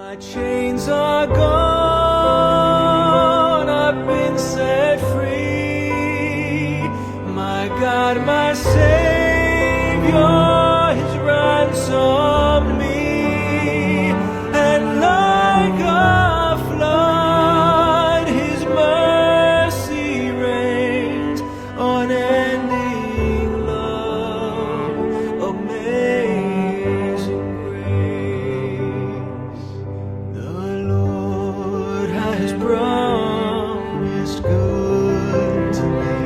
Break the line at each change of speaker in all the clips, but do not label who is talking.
My chains are gone, I've been set free. My God, my Savior has ransomed me. And like a flood, His mercy reigns, unending love, amazing grace. The Lord has promised good to me.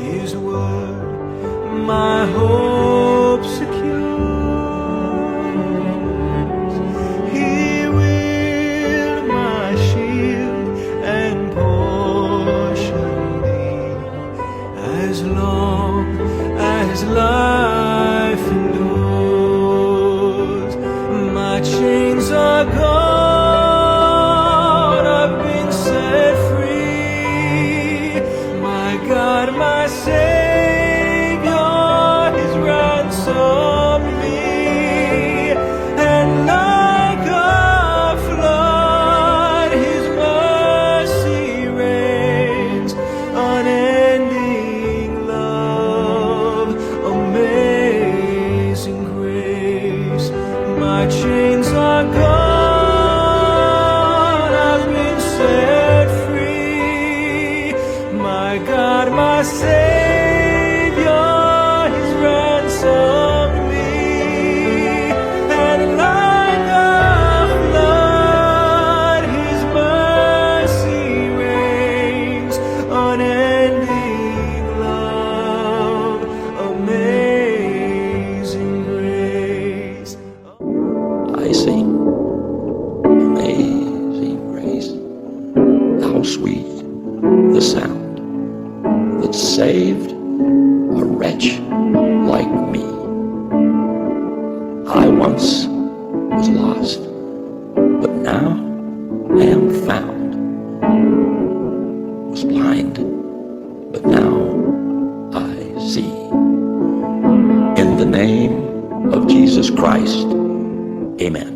His word, my hope secures. He will my shield and portion be, as long as life endures. My chains are gone, I've been set free. My God, my Savior has ransomed me. And like a flood, His mercy reigns, unending love, amazing grace. My chains are gone, I've been set free. My God, my Savior has ransomed me. And like a flood, His mercy reigns, unending love, amazing grace.
I sing, amazing grace, how sweet the sound that saved a wretch like me. I once was lost, but now I am found. Was blind, but now I see. In the name of Jesus Christ, amen.